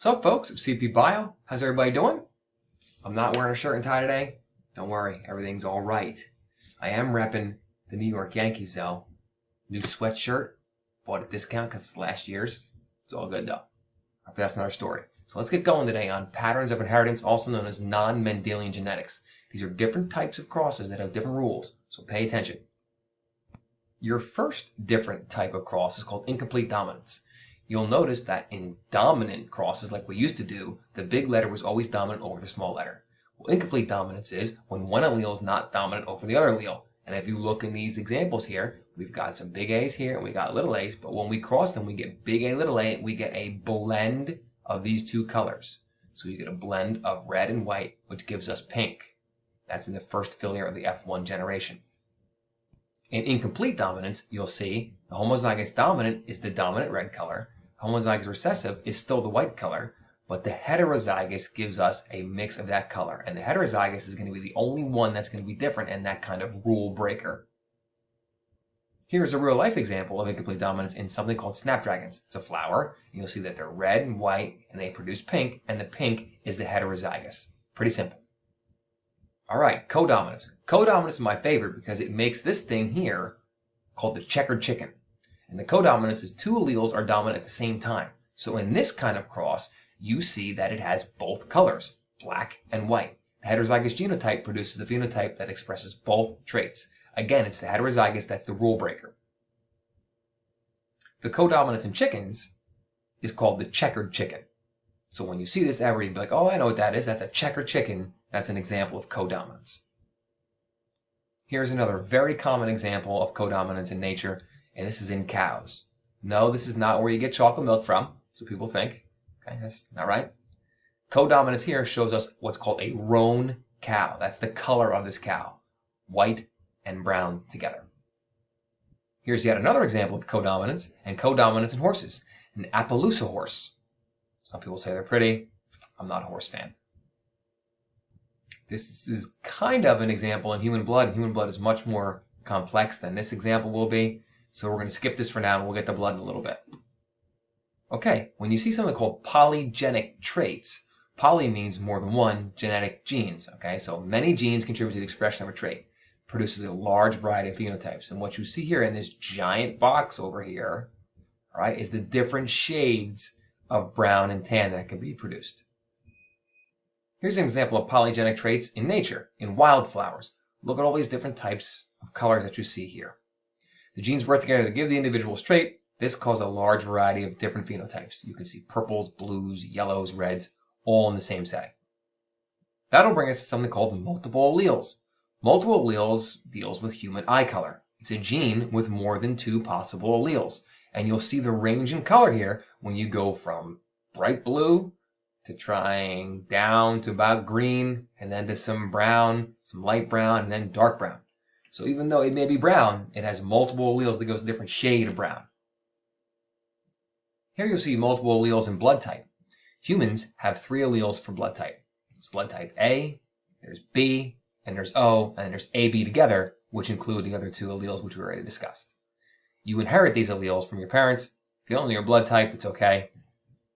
What's up, folks? It's CP Bio. How's everybody doing? I'm not wearing a shirt and tie today. Don't worry, everything's all right. I am repping the New York Yankees, though. New sweatshirt. Bought at discount because it's last year's. It's all good, though. But that's another story. So let's get going today on patterns of inheritance, also known as non-Mendelian genetics. These are different types of crosses that have different rules, so pay attention. Your first different type of cross is called incomplete dominance. You'll notice that in dominant crosses like we used to do, the big letter was always dominant over the small letter. Well, incomplete dominance is when one allele is not dominant over the other allele. And if you look in these examples here, we've got some big A's here and we got little a's, but when we cross them, we get big A, little a, we get a blend of these two colors. So you get a blend of red and white, which gives us pink. That's in the first filial of the F1 generation. In incomplete dominance, you'll see the homozygous dominant is the dominant red color. Homozygous recessive is still the white color, but the heterozygous gives us a mix of that color. And the heterozygous is going to be the only one that's going to be different and that kind of rule breaker. Here's a real life example of incomplete dominance in something called snapdragons. It's a flower, and you'll see that they're red and white, and they produce pink, and the pink is the heterozygous. Pretty simple. All right, codominance. Codominance is my favorite because it makes this thing here called the checkered chicken. And the codominance is two alleles are dominant at the same time. So in this kind of cross, you see that it has both colors, black and white. The heterozygous genotype produces the phenotype that expresses both traits. Again, it's the heterozygous that's the rule breaker. The codominance in chickens is called the checkered chicken. So when you see this ever, you'd be like, oh, I know what that is. That's a checkered chicken. That's an example of codominance. Here's another very common example of codominance in nature, and this is in cows. No, this is not where you get chocolate milk from, so people think. Okay, that's not right. Codominance here shows us what's called a roan cow. That's the color of this cow, white and brown together. Here's yet another example of codominance, and codominance in horses. An Appaloosa horse. Some people say they're pretty. I'm not a horse fan. This is kind of an example in human blood. Human blood is much more complex than this example will be. So we're going to skip this for now and we'll get to blood in a little bit. Okay, when you see something called polygenic traits, poly means more than one genetic genes. Okay, so many genes contribute to the expression of a trait. Produces a large variety of phenotypes. And what you see here in this giant box over here, all right, is the different shades of brown and tan that can be produced. Here's an example of polygenic traits in nature, in wildflowers. Look at all these different types of colors that you see here. The genes work together to give the individual's trait. This causes a large variety of different phenotypes. You can see purples, blues, yellows, reds, all in the same setting. That'll bring us to something called multiple alleles. Multiple alleles deals with human eye color. It's a gene with more than two possible alleles. And you'll see the range in color here when you go from bright blue to trying down to about green, and then to some brown, some light brown, and then dark brown. So even though it may be brown, it has multiple alleles that goes a different shade of brown. Here you'll see multiple alleles in blood type. Humans have three alleles for blood type. It's blood type A, there's B, and there's O, and there's AB together, which include the other two alleles which we already discussed. You inherit these alleles from your parents. If you don't know your blood type, it's okay.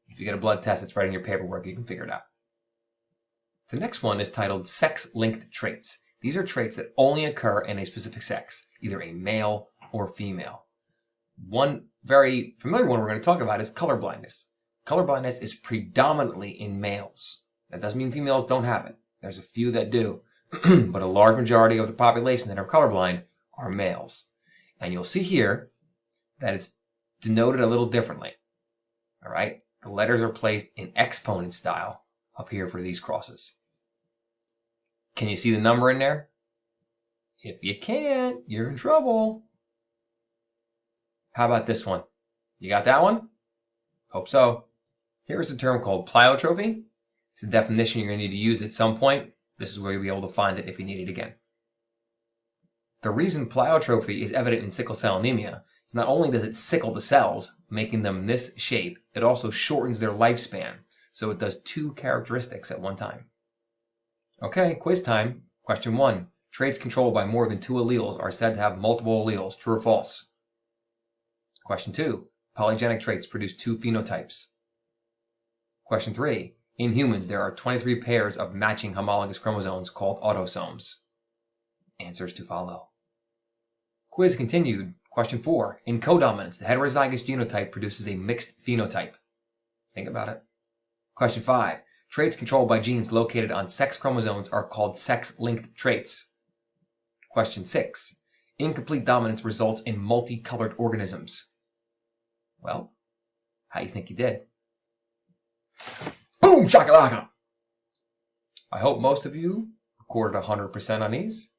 If you get a blood test, it's right in your paperwork, you can figure it out. The next one is titled sex-linked traits. These are traits that only occur in a specific sex, either a male or female. One very familiar one we're going to talk about is color blindness. Color blindness is predominantly in males. That doesn't mean females don't have it. There's a few that do, but a large majority of the population that are colorblind are males. And you'll see here that it's denoted a little differently. All right? The letters are placed in exponent style up here for these crosses. Can you see the number in there? If you can't, you're in trouble. How about this one? You got that one? Hope so. Here's a term called pleiotropy. It's a definition you're going to need to use at some point. This is where you'll be able to find it if you need it again. The reason pleiotropy is evident in sickle cell anemia is not only does it sickle the cells, making them this shape, it also shortens their lifespan. So it does two characteristics at one time. Okay, quiz time. Question 1. Traits controlled by more than two alleles are said to have multiple alleles. True or false? Question 2. Polygenic traits produce two phenotypes. Question 3. In humans, there are 23 pairs of matching homologous chromosomes called autosomes. Answers to follow. Quiz continued. Question 4. In codominance, the heterozygous genotype produces a mixed phenotype. Think about it. Question 5. Traits controlled by genes located on sex chromosomes are called sex-linked traits. Question 6. Incomplete dominance results in multicolored organisms. Well, how do you think you did? Boom shakalaka! I hope most of you recorded 100% on these.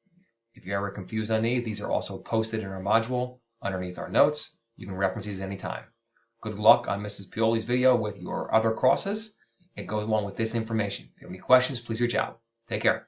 If you're ever confused on these are also posted in our module underneath our notes. You can reference these anytime. Good luck on Mrs. Pioli's video with your other crosses. It goes along with this information. If you have any questions, please reach out. Take care.